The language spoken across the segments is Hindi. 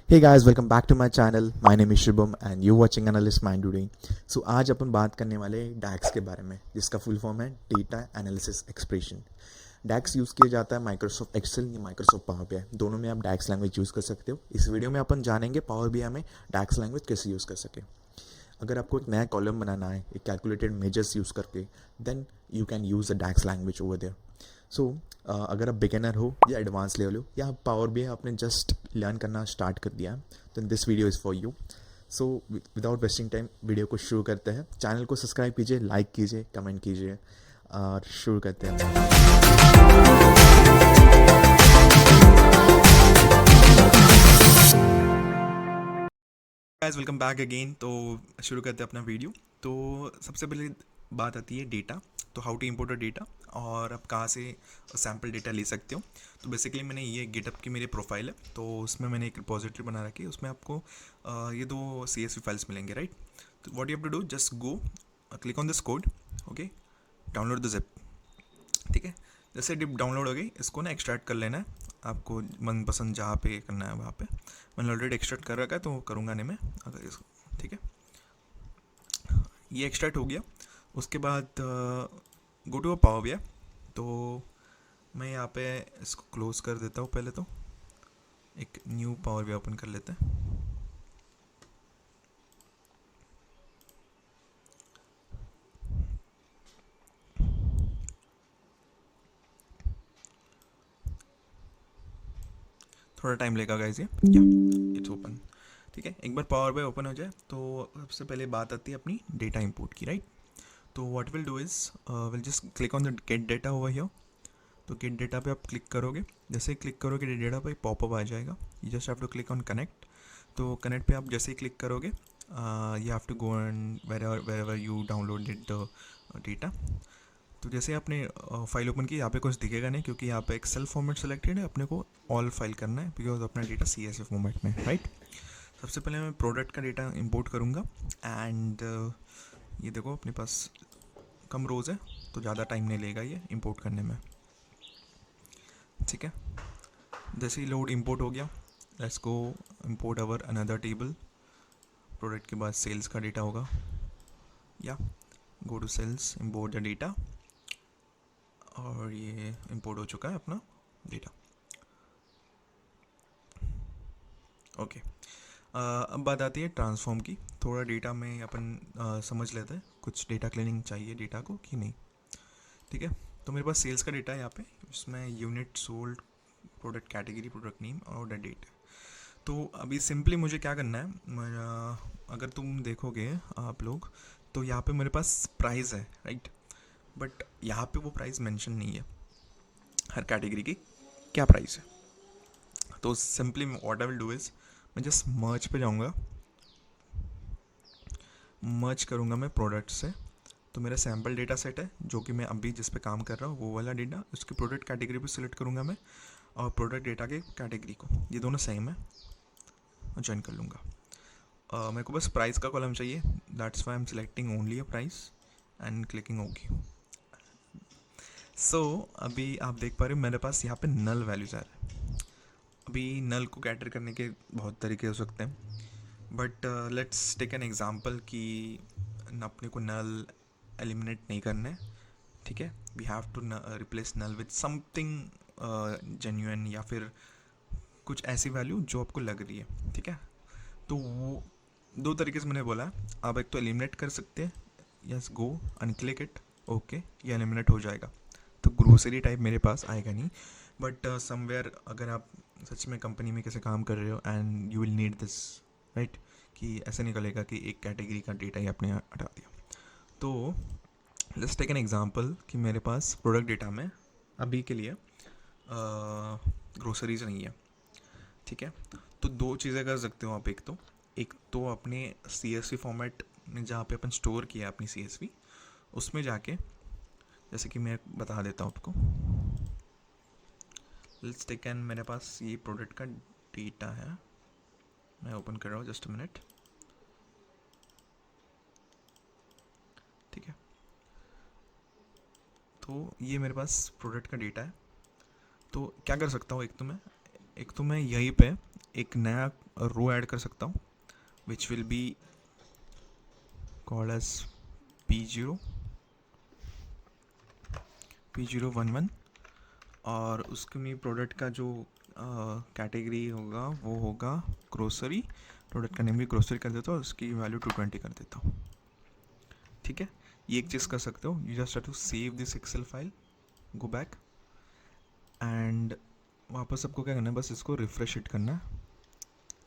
Hey guys, welcome back to my channel. My name is Shubham and you watching Analyst Mind today. So आज अपन बात करने वाले DAX के बारे में, जिसका फुल फॉर्म है data analysis expression. DAX use किया जाता है माइक्रोसॉफ्ट एक्सेल या माइक्रोसॉफ्ट पावर बीआई, दोनों में आप DAX लैंग्वेज यूज़ कर सकते हो। इस वीडियो में अपन जानेंगे पावर बीआई में DAX लैंग्वेज कैसे यूज़ कर सके। अगर आपको एक नया कॉलम बनाना है एक कैलकुलेटेड मेजर्स यूज़ करके, then you can use the DAX language over there. So अगर आप बिगिनर हो या एडवांस लेवल हो या पावर भी आपने जस्ट लर्न करना स्टार्ट कर दिया, तो this video is for you. So without wasting time video को शुरू करते हैं। चैनल को सब्सक्राइब कीजिए, लाइक कीजिए, कमेंट कीजिए और शुरू करते हैं। Guys welcome back again. तो शुरू करते हैं अपना वीडियो। तो सबसे पहले बात आती है डेटा। तो how to import a data और आप कहाँ से सैम्पल डेटा ले सकते हो। तो बेसिकली मैंने ये गिटअप की मेरी प्रोफाइल है, तो उसमें मैंने एक रिपोजिटरी बना रखी है। उसमें आपको ये दो CSV फाइल्स मिलेंगे, राइट। तो what you have to do, just go click on this code, okay, download the zip. ठीक है, जैसे डिप डाउनलोड हो गई, इसको ना एक्सट्रैक्ट कर लेना है आपको मनपसंद जहाँ पे करना है वहाँ पे। मैंने ऑलरेडी एक्सट्रैक्ट कर रखा है तो करूँगा नहीं मैं अगर इसको। ठीक है, ये एक्सट्रैक्ट हो गया। उसके बाद go to a power BI. तो मैं यहाँ पे इसको क्लोज कर देता हूँ। पहले तो एक न्यू पावर बीआई ओपन कर लेते हैं। थोड़ा टाइम लेगा गाइस ये, या इट्स ओपन। ठीक है, एक बार पावर बीआई ओपन हो जाए तो सबसे पहले बात आती है अपनी डेटा इंपोर्ट की, राइट। तो what will do is will just click on the get data over here. तो गेट डेटा पे आप क्लिक करोगे, जैसे ही क्लिक करोगे डेटा पे पॉपअप आ जाएगा। You just have to click on connect. तो कनेक्ट पे आप जैसे ही क्लिक करोगे, you have to go and where you downloaded the data. तो जैसे आपने फाइल ओपन की, यहाँ पे कुछ दिखेगा नहीं क्योंकि यहाँ पे एक्सेल फॉर्मेट सेलेक्टेड है। अपने को ऑल फाइल करना है बिकॉज अपना डेटा CSV फॉर्मेट में, राइट। सबसे पहले मैं प्रोडक्ट का डेटा इंपोर्ट करूँगा एंड ये देखो अपने पास कम रोज़ है तो ज़्यादा टाइम नहीं लेगा ये इंपोर्ट करने में। ठीक है, जैसे ही लोड इंपोर्ट हो गया, let's go import our another table. Product के बाद सेल्स का डेटा होगा, या go to sales, import the data, और ये इंपोर्ट हो चुका है अपना डेटा। ओके, अब बात आती है ट्रांसफॉर्म की। थोड़ा डेटा में अपन समझ लेते हैं, कुछ डेटा क्लीनिंग चाहिए डेटा को कि नहीं। ठीक है, तो मेरे पास सेल्स का डेटा है यहाँ पे, इसमें unit sold, product category, product name और ऑर्डर डेट। तो अभी सिंपली मुझे क्या करना है, अगर तुम देखोगे आप लोग, तो यहाँ पे मेरे पास प्राइस है, राइट। बट यहाँ पे वो प्राइस मेंशन नहीं है हर कैटेगरी की क्या प्राइस है। तो simply what I will do is, मैं जस्ट मर्ज पे जाऊँगा, मर्ज करूँगा मैं प्रोडक्ट से। तो मेरा सैम्पल डेटा सेट है जो कि मैं अभी जिस पे काम कर रहा हूँ वो वाला डेटा, उसकी प्रोडक्ट कैटेगरी पे सिलेक्ट करूँगा मैं, और प्रोडक्ट डेटा के कैटेगरी को, ये दोनों सेम है, ज्वाइन कर लूँगा। मेरे को बस प्राइस का कॉलम चाहिए, that's why I am selecting only a price and clicking okay. So अभी आप देख पा रहे हो मेरे पास यहाँ पे नल वैल्यूज आ रहे हैं। अभी नल को कैटर करने के बहुत तरीके हो सकते हैं, but let's take an example कि अपने को नल एलिमिनेट नहीं करना है। ठीक है, we have to replace null with something genuine, या फिर कुछ ऐसी वैल्यू जो आपको लग रही है। ठीक है, तो वो दो तरीके से मैंने बोला है। आप एक तो एलिमिनेट कर सकते हैं, yes go onclick it, okay, ये एलिमिनेट हो जाएगा। तो ग्रोसरी टाइप मेरे पास आएगा नहीं, बट समवेयर अगर आप सच में कंपनी में कैसे काम कर रहे हो and you will need this, right, कि ऐसे निकलेगा कि एक कैटेगरी का डेटा ही आपने हटा दिया। तो लेट्स टेक एन एग्जांपल कि मेरे पास प्रोडक्ट डेटा में अभी के लिए ग्रोसरीज नहीं है। ठीक है, तो दो चीज़ें कर सकते हो आप। एक तो अपने CSV फॉर्मेट में जहाँ पे अपन स्टोर किया अपनी CSV, उसमें जाके, जैसे कि मैं बता देता हूँ आपको, लेट्स टेक एन, मेरे पास ये प्रोडक्ट का डेटा है, मैं ओपन कर रहा हूँ, जस्ट अ मिनट। ठीक है, तो ये मेरे पास प्रोडक्ट का डेटा है। तो क्या कर सकता हूँ, एक तो मैं यहीं पे एक नया रो ऐड कर सकता हूँ which will be called as P011 और उसके में प्रोडक्ट का जो कैटेगरी होगा वो होगा ग्रोसरी, प्रोडक्ट का नेम भी ग्रोसरी कर देता हूँ, उसकी वैल्यू 220 कर देता हूँ। ठीक है, ये एक चीज़ कर सकते हो, you just have to save this Excel file, go back and वापस आपको क्या करना है, बस इसको रिफ्रेश हिट करना है।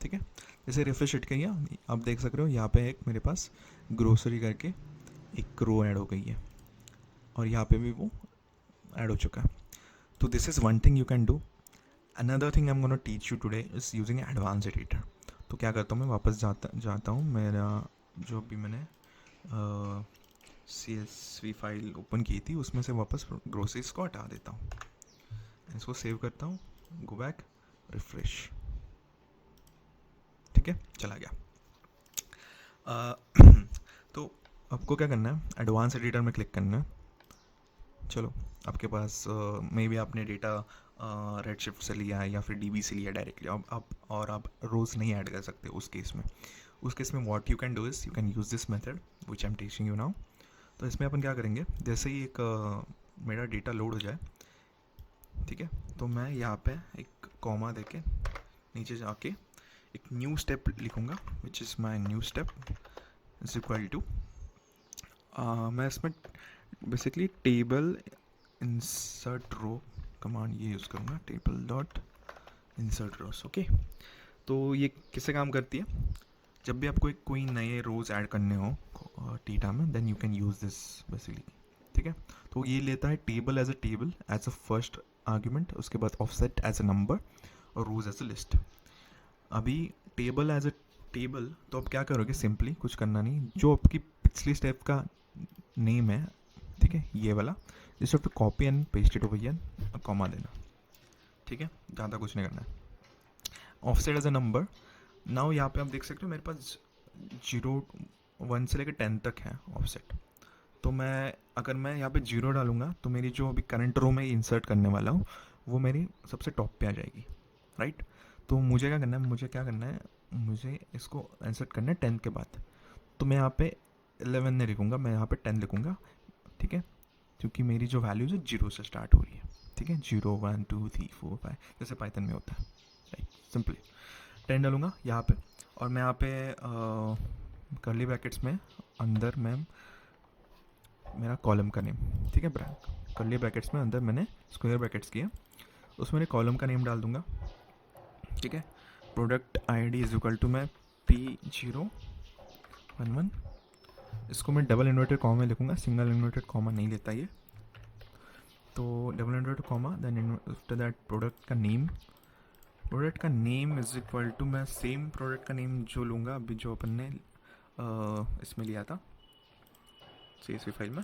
ठीक है, जैसे रिफ्रेश हिट किया आप देख सक रहे हो यहाँ पे एक मेरे पास ग्रोसरी करके एक रो ऐड हो गई है और यहाँ पे भी वो ऐड हो चुका है। तो this is one thing you can do. Another thing I am gonna teach you today is using advance editor. तो क्या करता हूँ मैं, वापस जाता हूँ मेरा जो भी मैंने CSV फाइल ओपन की थी उसमें से वापस ग्रोसरीज को हटा देता हूँ, इसको सेव करता हूँ, गो बैक, रिफ्रेश। ठीक है, चला गया। तो आपको क्या करना है, एडवांस एडिटर में क्लिक करना है। चलो, आपके पास मे बी आपने डेटा रेडशिफ्ट से लिया है या फिर DB से लिया डायरेक्टली, आप रोज़ नहीं ऐड कर सकते उस केस में what you can do is you can use this method which I am teaching you now. तो इसमें अपन क्या करेंगे, जैसे ही एक मेरा डेटा लोड हो जाए, ठीक है, तो मैं यहाँ पे एक कॉमा देके नीचे जाके एक न्यू स्टेप लिखूँगा which is my new step is equal to, मैं इसमें basically table insert row command ये यूज़ करूँगा, table dot insert rows. Okay, तो ये किससे काम करती है, जब भी आपको कोई नए रोज़ ऐड करने हो टीटा में, then you can use this basically. ठीक है, तो ये लेता है table as a first argument, उसके बाद ऑफसेट एज अ नंबर और रोज एज अ लिस्ट। अभी टेबल एज अ टेबल, तो आप क्या करोगे, सिंपली कुछ करना नहीं, जो आपकी पिछली स्टेप का नेम है, ठीक है, ये वाला, just have to copy and paste it over here, comma देना। ठीक है, ज़्यादा कुछ नहीं करना है। Offset as a number, now यहाँ पे आप देख सकते हो मेरे पास 0 1 से लेकर 10 तक है ऑफसेट। तो अगर मैं यहाँ पे 0 डालूंगा तो मेरी जो अभी करंट रो में इंसर्ट करने वाला हूँ वो मेरी सबसे टॉप पे आ जाएगी, राइट। तो मुझे क्या करना है, मुझे इसको इंसर्ट करना है 10 के बाद। तो मैं यहाँ पे 11 नहीं लिखूँगा, मैं यहाँ पे 10 लिखूँगा। ठीक है, क्योंकि मेरी जो वैल्यूज़ है 0 से स्टार्ट हो रही है। ठीक है, 0 1 2 3 4 5 जैसे पाइथन में होता है, राइट। सिंपली 10 डालूँगा यहाँ पे, और मैं यहाँ पे कर्ली ब्रैकेट्स में अंदर मैं मेरा कॉलम का नेम, ठीक है, कर्ली ब्रैकेट्स में अंदर मैंने स्क्वायर ब्रैकेट्स किया, उसमें मैंने कॉलम का नेम डाल दूंगा। ठीक है, product ID is equal to मैं P011, इसको मैं डबल इन्वर्टेड कॉमा में लिखूंगा, सिंगल इन्वर्टेड कॉमा नहीं लेता ये, तो double inverted comma, then after that product का नेम इज इक्वल टू मैं सेम प्रोडक्ट का नेम जो लूँगा अभी जो अपन ने इसमें लिया था CSV फाइल में।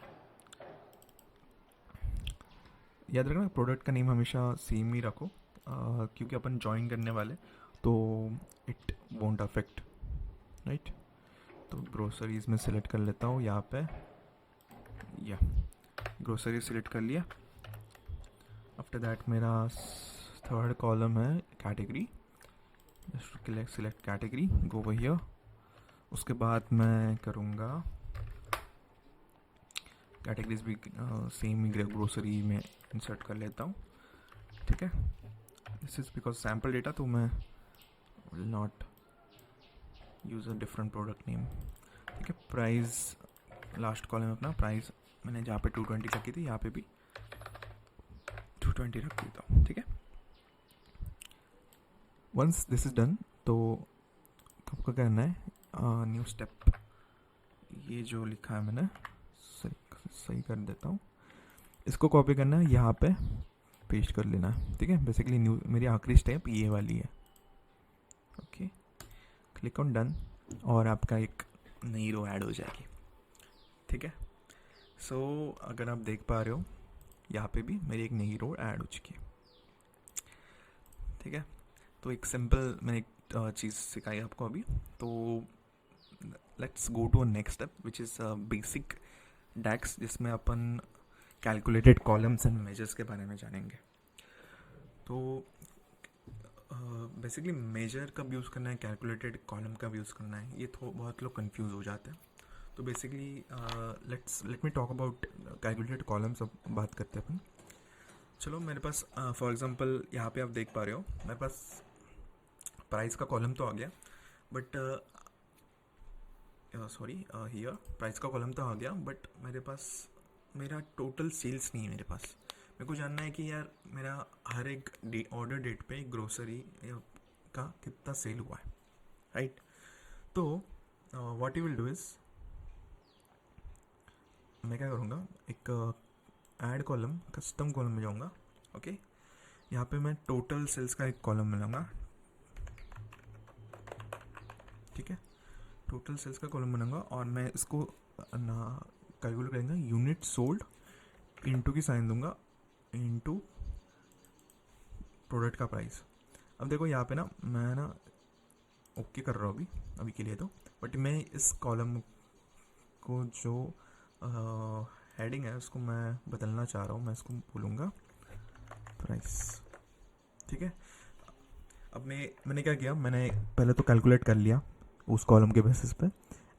याद रखना प्रोडक्ट का नेम हमेशा सेम ही रखो, क्योंकि अपन ज्वाइन करने वाले, तो इट वोंट अफेक्ट, राइट। तो ग्रोसरीज में सिलेक्ट कर लेता हूँ यहाँ पे, या ग्रोसरी सिलेक्ट कर लिया। आफ्टर दैट मेरा थर्ड कॉलम है category, select category, go over here. उसके बाद मैं करूँगा कैटेगरीज भी सेम ही ग्रोसरी में इंसर्ट कर लेता हूँ। ठीक है, this is because sample data, तो मैं will not use a different product name. ठीक है, प्राइस लास्ट कॉलम अपना प्राइस मैंने जहाँ पे 220 रखी थी यहाँ पे भी 220 रख देता हूँ। ठीक है, वंस दिस इज डन, तो आपको करना है न्यू स्टेप, ये जो लिखा है मैंने सही कर देता हूँ, इसको कॉपी करना है, यहाँ पे पेस्ट कर लेना है। ठीक है, बेसिकली न्यू मेरी आखिरी स्टेप ये वाली है। ओके, क्लिक ऑन डन, और आपका एक नई रो ऐड हो जाएगी। ठीक है, सो अगर आप देख पा रहे हो यहाँ पे भी मेरी एक नई रो ऐड हो चुकी है। ठीक है, तो एक सिंपल मैंने एक चीज़ सिखाई आपको अभी, तो let's go to next step which is basic DAX, जिसमें अपन कैलकुलेटेड कॉलम्स एंड मेजर्स के बारे में जानेंगे। तो बेसिकली मेजर कब यूज़ करना है, कैलकुलेटेड कॉलम कब यूज़ करना है, ये तो बहुत लोग कंफ्यूज हो जाते हैं. तो basically let me talk about calculated columns. अब बात करते हैं अपन. चलो मेरे पास फॉर एग्जांपल यहाँ पे आप देख पा रहे हो मेरे पास प्राइस का कॉलम तो आ गया, बट सॉरी हियर प्राइस का कॉलम तो आ गया, बट मेरे पास मेरा टोटल सेल्स नहीं है. मेरे पास मेरे को जानना है कि यार मेरा हर एक ऑर्डर डेट पे ग्रोसरी का कितना सेल हुआ है, राइट. तो what you will do is, मैं क्या करूँगा, एक ऐड कॉलम कस्टम कॉलम में जाऊँगा. ओके, यहाँ पे मैं टोटल सेल्स का एक कॉलम बनाऊँगा. ठीक है, टोटल सेल्स का कॉलम बनाऊँगा और मैं इसको ना कैलकुलेट करेंगे यूनिट सोल्ड इनटू की साइन दूंगा इनटू प्रोडक्ट का प्राइस. अब देखो यहाँ पे ना मैं ना ओके कर रहा हूँ अभी के लिए तो, बट मैं इस कॉलम को जो हेडिंग है उसको मैं बदलना चाह रहा हूँ. मैं इसको बोलूँगा प्राइस. ठीक है, अब मैंने क्या किया, मैंने पहले तो कैलकुलेट कर लिया उस कॉलम के बेसिस पे,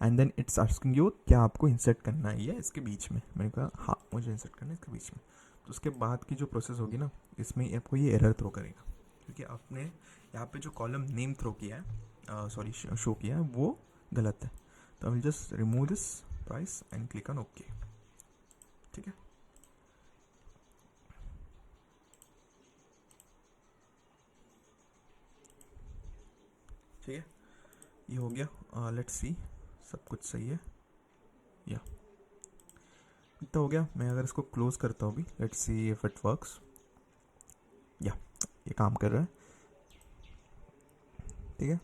and then it's asking you क्या आपको इंसर्ट करना है ये इसके बीच में. मैंने कहा हाँ मुझे इंसर्ट करना है इसके बीच में. तो उसके बाद की जो प्रोसेस होगी ना, इसमें आपको ये एरर थ्रो करेगा क्योंकि आपने यहाँ पे जो कॉलम नेम थ्रो किया है, सॉरी शो किया है, वो गलत है. तो I will just remove this price and click on okay. ठीक है, ठीक है, ये हो गया. लेट्स सी, सब कुछ सही है या इतना हो गया. मैं अगर इसको क्लोज करता हूँ अभी, let's see if it works. या ये काम कर रहा है. ठीक है,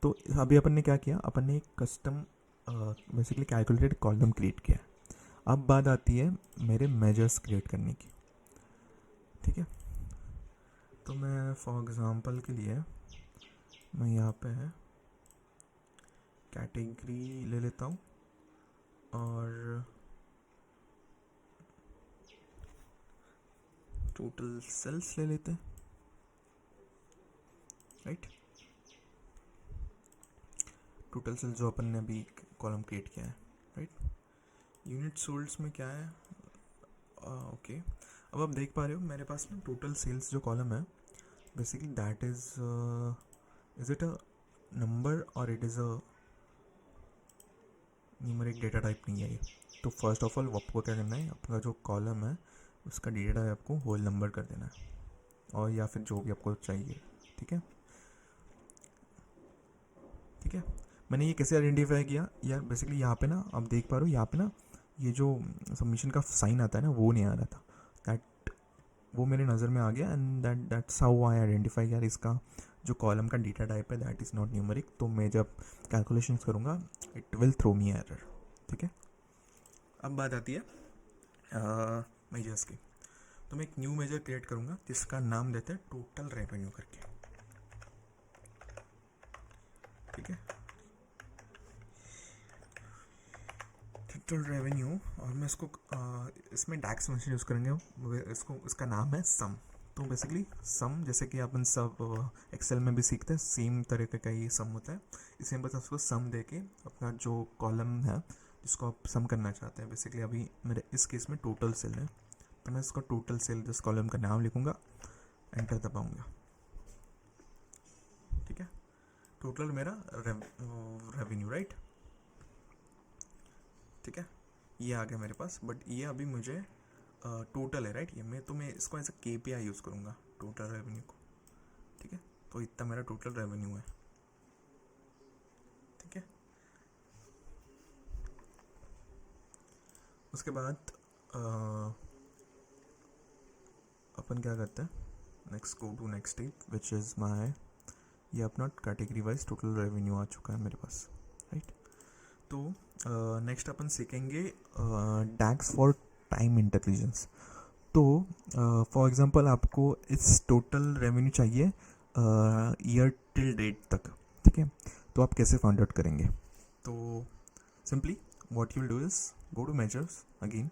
तो अभी अपन ने क्या किया, अपन ने एक custom basically calculated column create किया. अब बात आती है मेरे मेजर्स क्रिएट करने की. ठीक है, तो मैं फॉर एग्जांपल के लिए मैं यहाँ पे कैटेगरी ले लेता हूँ और टोटल सेल्स ले लेते हैं, राइट. टोटल सेल्स जो अपन ने अभी कॉलम क्रिएट किया है, राइट. यूनिट सोल्ड्स में क्या है, ओके. अब आप देख पा रहे हो मेरे पास ना टोटल सेल्स जो कॉलम है, basically that is it a number और it is a numeric data type नहीं है ये. तो फर्स्ट ऑफ ऑल आपको क्या करना है, आपका जो कॉलम है उसका डेटा टाइप आपको होल नंबर कर देना है, और या फिर जो भी आपको चाहिए. ठीक है, ठीक है. मैंने ये कैसे आइडेंटिफाई किया यार, बेसिकली यहाँ पे ना आप देख पा रहे हो, यहाँ पे ना ये जो सबमिशन का साइन आता है ना वो नहीं आ रहा था. दैट वो मेरे नज़र में आ गया and that's how I identify यार इसका जो कॉलम का डेटा टाइप है दैट इज़ नॉट न्यूमेरिक. तो मैं जब कैलकुलेशंस करूँगा it will throw me error. ठीक है, अब बात आती है मेजर्स की. तो मैं एक न्यू मेजर क्रिएट करूँगा जिसका नाम देते हैं टोटल रेवेन्यू करके. ठीक है, टोटल रेवेन्यू. और मैं इसको इसमें डैक्स फंक्शन यूज़ करेंगे. इसको इसका नाम है सम. तो बेसिकली सम जैसे कि अपन सब एक्सेल में भी सीखते हैं, सेम तरीके का ये सम होता है. इसमें बस उसको सम दे के अपना जो कॉलम है जिसको आप सम करना चाहते हैं, बेसिकली अभी मेरे इस केस में टोटल सेल है, तो मैं इसको टोटल सेल जिस कॉलम का नाम लिखूँगा, एंटर दबाऊँगा. ठीक है, टोटल मेरा रेवेन्यू, राइट. ठीक है, ये आ गया मेरे पास, बट ये अभी मुझे टोटल है, राइट. ये मैं इसको एज ए KPI यूज़ करूँगा टोटल रेवेन्यू को. ठीक है, तो इतना मेरा टोटल रेवेन्यू है. ठीक है, उसके बाद अपन क्या करते हैं, next go to next step which is my, ये अपना कैटेगरी वाइज टोटल रेवेन्यू आ चुका है मेरे पास, राइट. तो नेक्स्ट अपन सीखेंगे डैक्स फॉर टाइम इंटेलिजेंस. तो फॉर एग्जांपल आपको इस टोटल रेवेन्यू चाहिए ईयर टिल डेट तक. ठीक है, तो आप कैसे फाइंड आउट करेंगे. तो simply what you will do is go to measures again,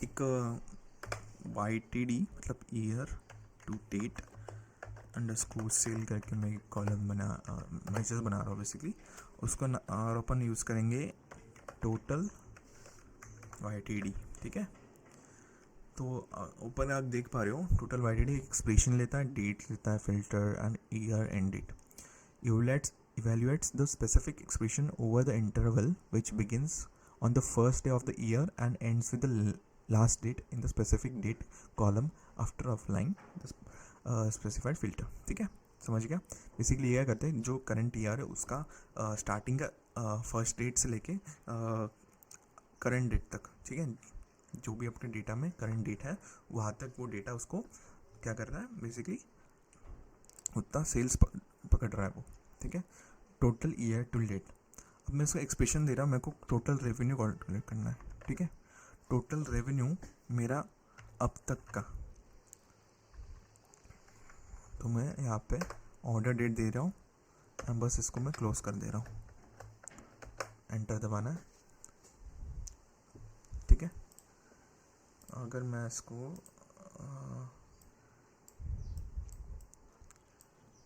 एक YTD मतलब year to date underscore sale करके मैं एक कॉलम मेजर्स बना रहा हूँ बेसिकली उसको और अपन यूज़ करेंगे टोटल YTD, ठीक है। तो ऊपर आप देख पा रहे हो टोटल YTD एक्सप्रेशन लेता है, डेट लेता है, filter and year end date. Evaluates the specific expression over the interval which begins on the first day of the year and ends with the last date in the specific date column after applying the specified filter, ठीक है। समझ गया। बेसिकली ये करते हैं जो करंट ईयर है उसका स्टार्टिंग का फर्स्ट डेट से लेके करंट डेट तक, ठीक है, जो भी अपने डेटा में करंट डेट है वहाँ तक वो डेटा उसको क्या कर रहा है बेसिकली उतना सेल्स पकड़ रहा है वो, ठीक है। Total year to date. अब मैं इसका एक्सप्रेशन दे रहा हूँ, मेरे को टोटल रेवेन्यू कैलकुलेट करना है, ठीक है। टोटल रेवेन्यू मेरा अब तक का, तो मैं यहाँ पे ऑर्डर डेट दे रहा हूँ और बस इसको मैं क्लोज कर दे रहा हूँ, एंटर दबाना है, ठीक है। अगर मैं इसको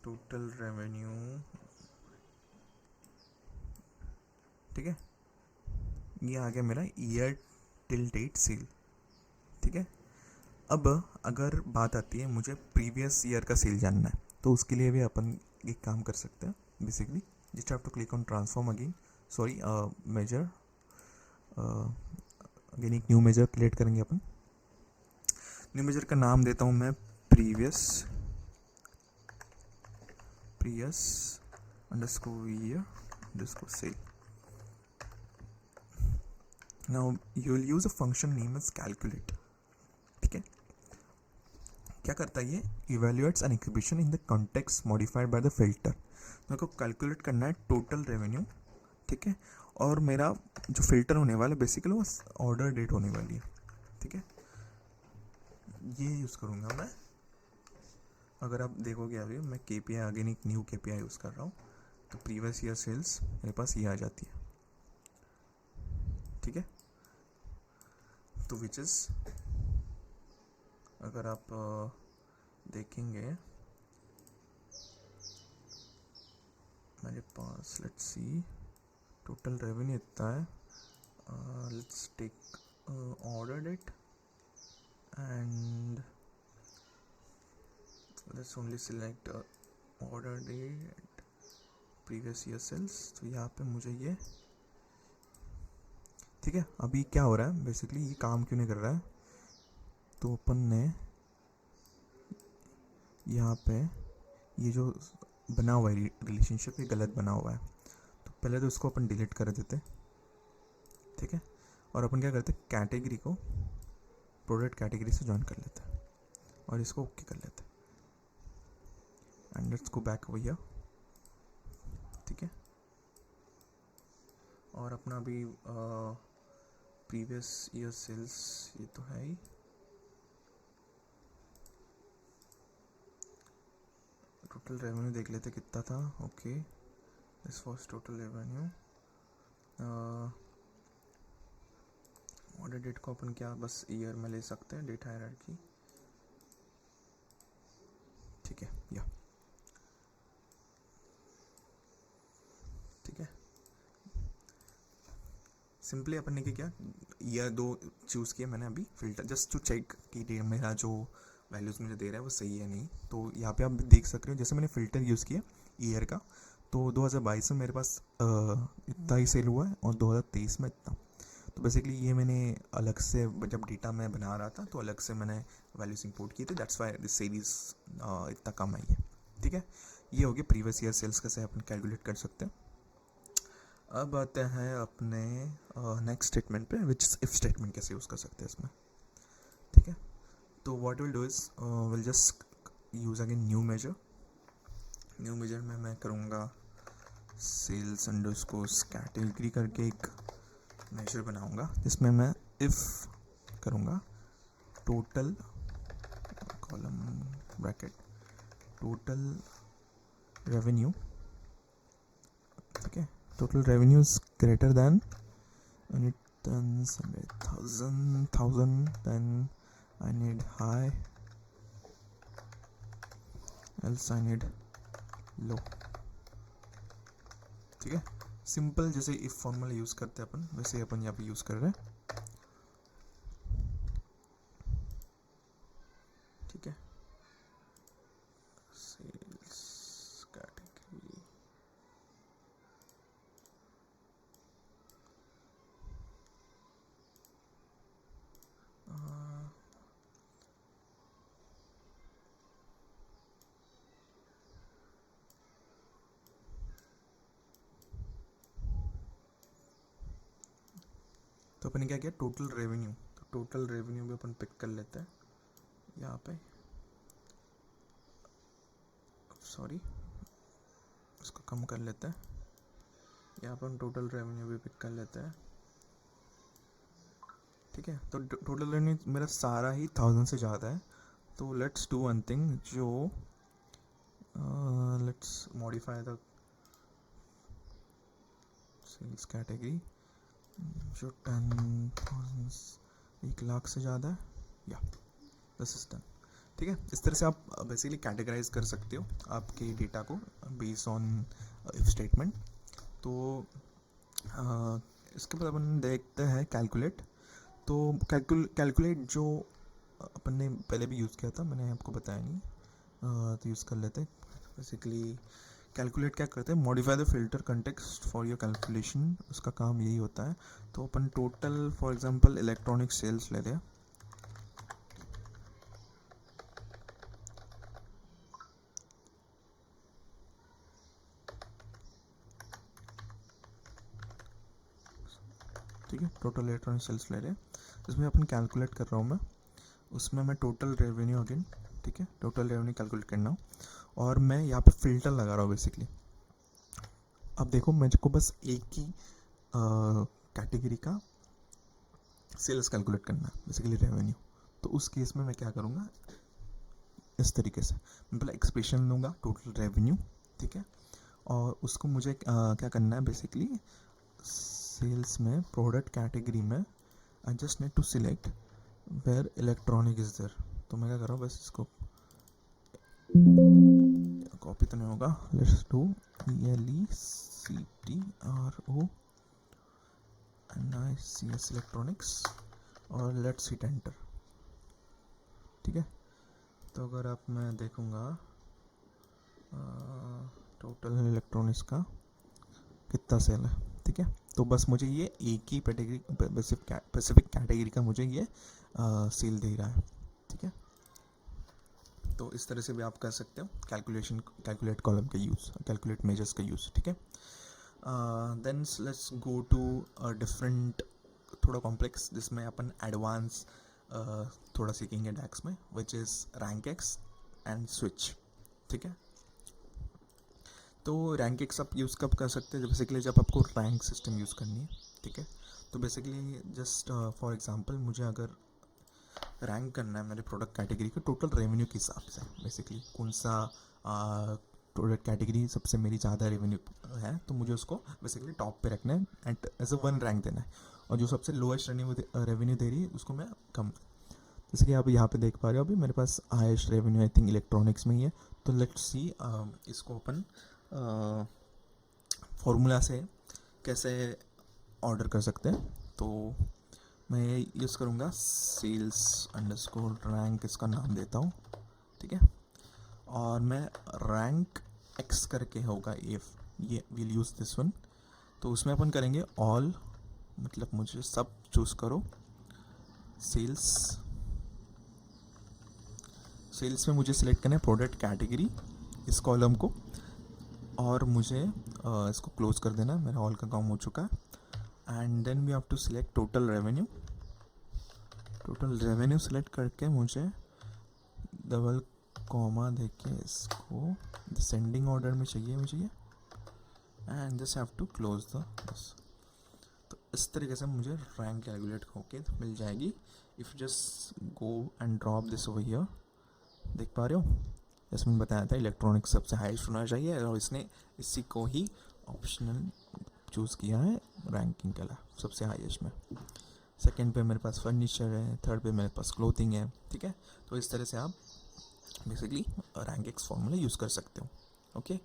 टोटल रेवेन्यू, ठीक है, ये आ गया मेरा ईयर टिल डेट सेल, ठीक है। अब अगर बात आती है मुझे प्रीवियस ईयर का सेल जानना है तो उसके लिए भी अपन एक काम कर सकते हैं basically. Just have to click on transform again, sorry measure, again एक न्यू मेजर क्रिएट करेंगे अपन। न्यू मेजर का नाम देता हूँ मैं previous underscore year underscore sale. Now you will use a function name as calculate, ठीक है। क्या करता है ये, evaluates an expression in the context modified by the filter। मेरे को कैलकुलेट करना है टोटल रेवेन्यू, ठीक है, और मेरा जो फिल्टर होने वाला है बेसिकली वो ऑर्डर डेट होने वाली है, ठीक है। ये यूज़ करूँगा मैं। अगर आप देखोगे अभी मैं KPI अगेन एक न्यू KPI यूज़ कर रहा हूँ तो प्रीवियस ईयर सेल्स मेरे पास ये आ जाती है, ठीक है। तो विच इज़ अगर आप देखेंगे मेरे पास, लेट्स सी टोटल रेवेन्यू इतना है, let's take order date and let's only select order date previous year sales. तो यहाँ पे मुझे ये, ठीक है। अभी क्या हो रहा है बेसिकली ये काम क्यों नहीं कर रहा है, तो अपन ने यहाँ पे ये जो बना हुआ है रिलेशनशिप ये गलत बना हुआ है, तो पहले तो इसको अपन डिलीट कर देते, ठीक है। और अपन क्या करते कैटेगरी को प्रोडक्ट कैटेगरी से ज्वाइन कर लेते हैं और इसको ओके कर लेते हैं and let's go back over here, ठीक है। और अपना अभी प्रीवियस ईयर सेल्स ये तो है ही, टोटल रेवेन्यू देख लेते कितना था। Okay this was total revenue. Order date को अपन क्या बस ईयर में ले सकते हैं, डेट हायरार्की, ठीक है, या ठीक है। सिंपली अपन ने क्या ईयर दो चूज़ किया मैंने अभी फिल्टर जस्ट टू चेक कि मेरा जो वैल्यूज़ मुझे दे रहा है वो सही है नहीं। तो यहाँ पे आप देख सकते हो जैसे मैंने फ़िल्टर यूज़ किया ईयर का, तो 2022 में मेरे पास इतना ही सेल हुआ है और 2023 में इतना। तो बेसिकली ये मैंने अलग से जब डेटा मैं बना रहा था तो अलग से मैंने वैल्यूज इंपोर्ट किए थे, दैट्स वाई दिस सीरीज इतना कम आई है, ठीक है। ये हो गया प्रीवियस ईयर सेल्स कैसे अपन कैलकुलेट कर सकते हैं। अब आते हैं अपने नेक्स्ट स्टेटमेंट पे, विच इफ स्टेटमेंट कैसे यूज़ कर सकते हैं इसमें, ठीक है। तो what will do is will just use again new measure में मैं करूँगा सेल्स अंडरस्कोर कैटेगरी करके एक मेजर बनाऊँगा जिसमें मैं इफ़ करूँगा total column bracket total revenue, ठीक है। Total revenue is greater than and it then 1,000 then I need high else I need low, ठीक है। सिंपल जैसे इफ फॉर्मूला यूज़ करते हैं अपन, वैसे ही अपन यहाँ पे यूज़ कर रहे हैं, ठीक है। सेल्स कैटेगरी, तो अपन ने क्या किया, टोटल रेवेन्यू, तो टोटल रेवेन्यू भी अपन पिक कर लेते हैं यहाँ पे, सॉरी इसको कम कर लेते हैं, यहाँ पर हम टोटल रेवेन्यू भी पिक कर लेते हैं, ठीक है। तो टोटल रेवेन्यू मेरा सारा ही 1000 से ज़्यादा है, तो लेट्स डू वन थिंग, जो let's modify the sales category, जो 10,000 1,00,000 से ज़्यादा है, या दिस इज डन, ठीक है। इस तरह से आप बेसिकली कैटेगराइज कर सकते हो आपके डेटा को बेस्ड ऑन इफ स्टेटमेंट। तो इसके बाद अपन देखते हैं कैलकुलेट। तो कैलकुलेट जो अपन ने पहले भी यूज़ किया था, मैंने आपको बताया नहीं, तो यूज़ कर लेते हैं। बेसिकली कैलकुलेट क्या करते हैं, modify the filter context for your calculation, उसका काम यही होता है। तो अपन total for example electronic sales ले लें, ठीक है, टोटल इलेक्ट्रॉनिक सेल्स ले रहे हैं, इसमें अपन कैलकुलेट कर रहा हूँ मैं, उसमें मैं टोटल रेवेन्यू अगेन, ठीक है, टोटल रेवेन्यू कैलकुलेट करना हूँ, और मैं यहाँ पे फिल्टर लगा रहा हूँ बेसिकली। अब देखो मेरे को बस एक ही कैटेगरी का सेल्स कैलकुलेट करना है, बेसिकली रेवेन्यू। तो उस केस में मैं क्या करूँगा, इस तरीके से मैं पहले एक्सप्रेशन लूँगा टोटल रेवेन्यू, ठीक है, और उसको मुझे क्या करना है, बेसिकली सेल्स में प्रोडक्ट कैटेगरी में I just need to select where electronic is there. तो मैं क्या कर रहा हूँ, बस इसको कॉपी तो नहीं होगा, let's do ELECTRO NICS electronics, और लेट्स हिट एंटर, ठीक है। तो अगर आप मैं देखूँगा टोटल इलेक्ट्रॉनिक्स का कितना सेल है, ठीक है। तो बस मुझे ये एक ही कैटेगरी स्पेसिफिक कैटेगरी का मुझे ये सेल दे रहा है, ठीक है। तो इस तरह से भी आप कर सकते हो कैलकुलेट कॉलम का यूज़, कैलकुलेट मेजर्स का यूज़, ठीक है। Then let's go to different, थोड़ा कॉम्प्लेक्स, जिसमें अपन एडवांस थोड़ा सीखेंगे डैक्स में, which is rank X and switch, ठीक है। तो रैंक एक्स आप यूज़ कब कर सकते हैं, बेसिकली जब आपको रैंक सिस्टम यूज़ करनी है, ठीक है। तो बेसिकली जस्ट फॉर एग्जांपल मुझे अगर रैंक करना है मेरे प्रोडक्ट कैटेगरी के टोटल रेवेन्यू के हिसाब से, बेसिकली कौन सा प्रोडक्ट कैटेगरी सबसे मेरी ज़्यादा रेवेन्यू है, तो मुझे उसको बेसिकली टॉप पे रखना है एंड एज अ 1 रैंक देना है, और जो सबसे लोएस्ट रेवेन्यू दे रही है उसको मैं कम। जैसे कि आप यहाँ पे देख पा रहे हो, अभी मेरे पास highest revenue I think electronics में ही है। तो लेट्स सी इसको अपन फॉर्मूला से कैसे ऑर्डर कर सकते हैं। तो मैं यूज़ करूँगा सेल्स अंडरस्कोर रैंक, इसका नाम देता हूँ, ठीक है। और मैं रैंक एक्स करके होगा, ये विल यूज़ दिस वन। तो उसमें अपन करेंगे ऑल, मतलब मुझे सब चूज़ करो, सेल्स में मुझे सिलेक्ट करना है प्रोडक्ट कैटेगरी, इस कॉलम को, और मुझे इसको क्लोज कर देना है, मेरा ऑल का काम हो चुका है। And then we have to select total revenue select करके मुझे डबल कॉमा देके इसको डिसेंडिंग ऑर्डर में चाहिए मुझे ये, and just have to close the this. तो इस तरीके से मुझे रैंक कैलकुलेट होके मिल जाएगी। If just go and drop this over here, देख पा रहे हो, इसमें बताया था इलेक्ट्रॉनिक्स सबसे हाईएस्ट होना चाहिए, और इसने इसी को ही ऑप्शनल चूज़ किया है रैंकिंग के लिए सबसे हाईएस्ट में। सेकंड पे मेरे पास फर्नीचर है, थर्ड पे मेरे पास क्लोथिंग है, ठीक है। तो इस तरह से आप basically rank x formula use कर सकते हो। ओके,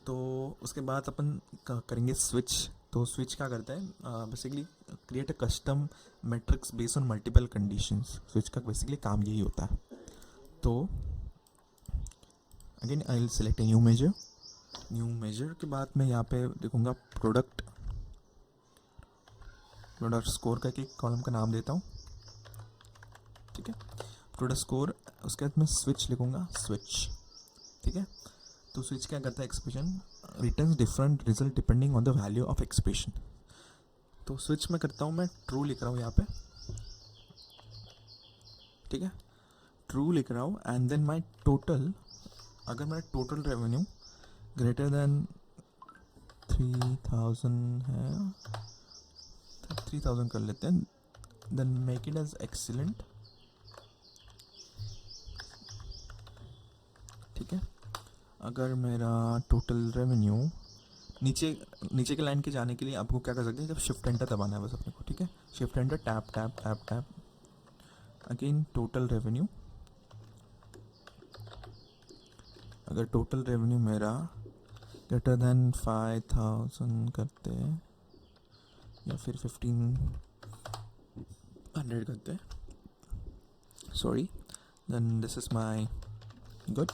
तो उसके बाद अपन करेंगे स्विच। तो स्विच क्या करता है, basically create a custom matrix based on multiple conditions. Switch का बेसिकली काम यही होता है। तो again I will select a new measure. New measure के बाद मैं यहाँ पे देखूँगा प्रोडक्ट स्कोर का एक कॉलम का नाम देता हूँ। ठीक है, प्रोडक्ट स्कोर, उसके बाद मैं स्विच लिखूँगा, स्विच। ठीक है, तो स्विच क्या करता है, expression returns different result depending on the value of expression. तो स्विच में करता हूँ, मैं ट्रू लिख रहा हूँ यहाँ पे। ठीक है, ट्रू लिख रहा हूँ एंड देन माई टोटल, अगर मेरा टोटल रेवेन्यू ग्रेटर देन 3000 है, 3000 कर लेते हैं, then make it as excellent. ठीक है, अगर मेरा टोटल रेवेन्यू नीचे के लाइन के जाने के लिए आपको क्या कर सकते हैं, जब शिफ्ट एंटर दबाना है बस अपने को। ठीक है, shift enter, tap tap tap tap, again total revenue. अगर टोटल रेवेन्यू मेरा ग्रेटर देन 5000 करते हैं या फिर 1500 करते हैं, sorry, then this is my good.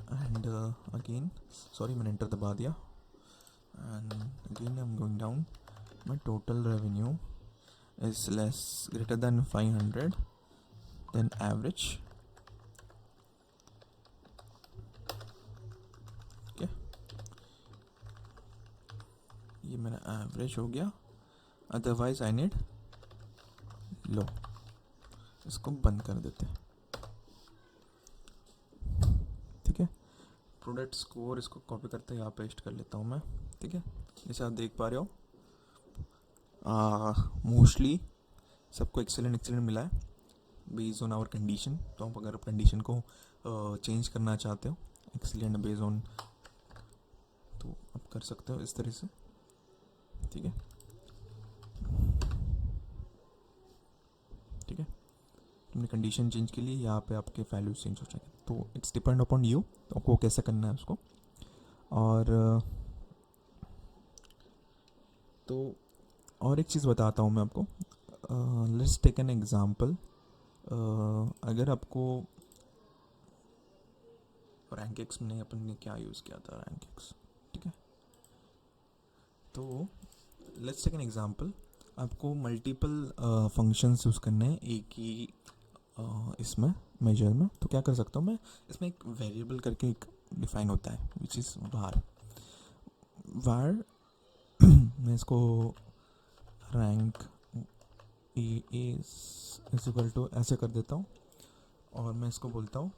And again sorry, मैंने एंटर दबा दिया and again I am going down. My total revenue is less greater than 500, then average. ये मेरा एवरेज हो गया, अदरवाइज आई नीड लो। इसको बंद कर देते हैं। ठीक है, प्रोडक्ट स्कोर इसको कॉपी करते हैं, यहाँ पेस्ट कर लेता हूँ मैं। ठीक है, जैसे आप देख पा रहे हो मोस्टली सबको एक्सेलेंट मिला है बेस्ड ऑन आवर कंडीशन। तो आप अगर कंडीशन को चेंज करना चाहते हो, एक्सेलेंट बेस्ड ऑन, तो आप कर सकते हो इस तरह से। ठीक है, ठीक है, तुमने कंडीशन चेंज के लिए यहाँ पे आपके वैल्यूज चेंज हो जाएंगे। तो इट्स डिपेंड अपॉन यू, तो आपको कैसे करना है उसको। और तो और एक चीज़ बताता हूँ मैं आपको। Let's take an example. अगर आपको रैंक एक्स में अपन ने क्या यूज़ किया था, रैंक एक्स। ठीक है, तो लेट्स टेक एन एग्जांपल। आपको मल्टीपल फंक्शंस यूज़ करने हैं एक ही इसमें मेजर में। तो क्या कर सकता हूँ मैं, इसमें एक वेरिएबल करके एक डिफाइन होता है विच इज़ var। मैं इसको रैंक इज इक्वल टू ऐसे कर देता हूँ और मैं इसको बोलता हूँ,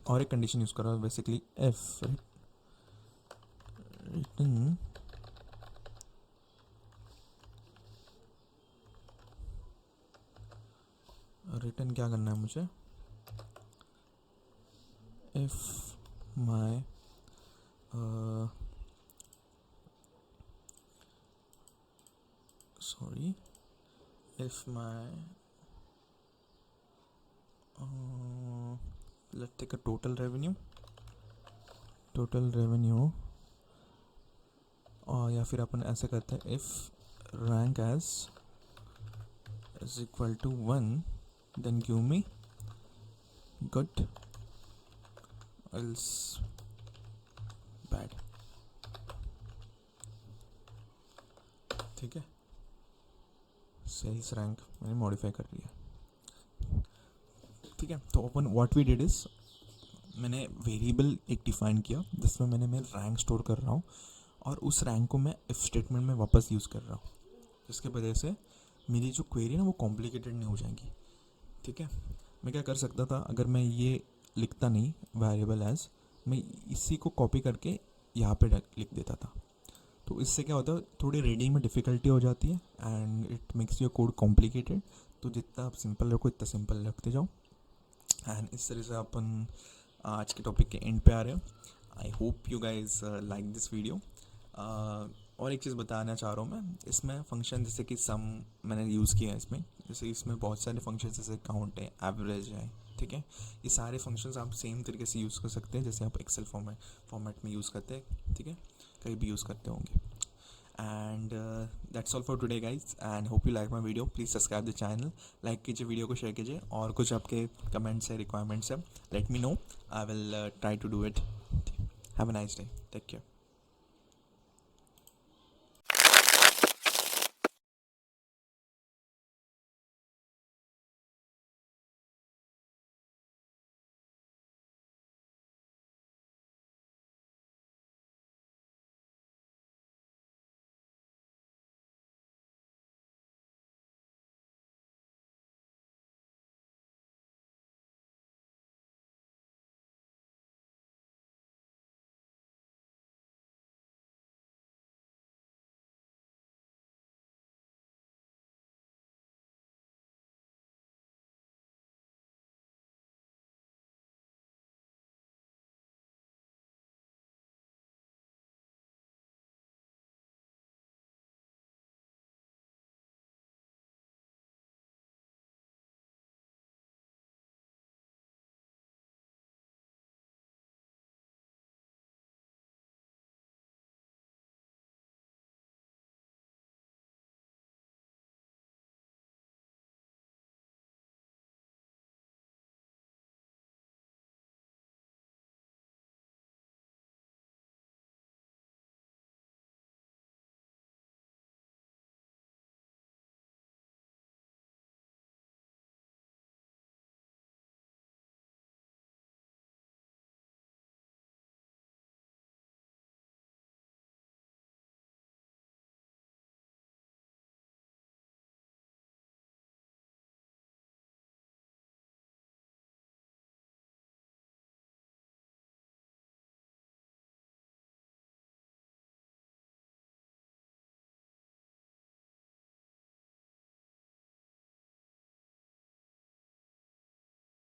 और एक कंडीशन यूज़ कर रहा हूँ बेसिकली, एफ रिटर्न क्या करना है मुझे, if my sorry if my let's take a total revenue और या फिर अपन ऐसे करते हैं, if rank as is equal to 1 then give me good else bad। ठीक है, सेल्स रैंक मैंने मॉडिफाई कर लिया। ठीक है, तो अपन व्हाट वी डिड इज, मैंने वेरिएबल एक डिफाइन किया जिसमें मैंने मेरा रैंक स्टोर कर रहा हूँ और उस रैंक को मैं इफ स्टेटमेंट में वापस यूज़ कर रहा हूँ, जिसके वजह से मेरी जो क्वेरी है ना वो कॉम्प्लिकेटेड नहीं हो जाएगी। ठीक है, मैं क्या कर सकता था, अगर मैं ये लिखता नहीं वेरिएबल एज, मैं इसी को कॉपी करके यहाँ पे लिख देता था। तो इससे क्या होता है, थोड़ी रीडिंग में डिफ़िकल्टी हो जाती है and it makes your code complicated. तो जितना आप सिंपल रखो इतना सिंपल रखते जाओ। एंड इस तरह से अपन आज के टॉपिक के एंड पे आ रहे हो। I hope you guys like this video. और एक चीज़ बताना चाह रहा हूँ मैं, इसमें फंक्शन जैसे कि सम मैंने यूज़ किया है इसमें, जैसे इसमें बहुत सारे फंक्शन जैसे काउंट है, एवरेज है, ठीक है। ये सारे फंक्शंस आप सेम तरीके से यूज़ कर सकते हैं जैसे आप एक्सेल फॉर्मेट में यूज़ करते हैं, ठीक है, कहीं भी यूज़ करते होंगे। And that's all for today guys, and hope you like my video. Please subscribe the channel, like कीजिए, वीडियो को शेयर कीजिए, और कुछ आपके कमेंट्स है, रिक्वायरमेंट्स है, let me know, I will try to do it. Have a nice day, take care.